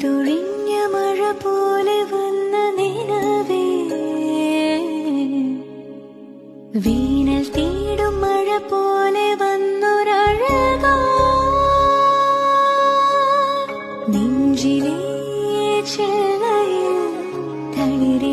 പെയ്തൊഴിഞ്ഞ മഴ പോലെ വന്ന നിലവേ, വീണൽ തേടും മഴ പോലെ വന്നൊരഴകാ നെഞ്ചിലെ ചെല്ലയിൽ തളിരെ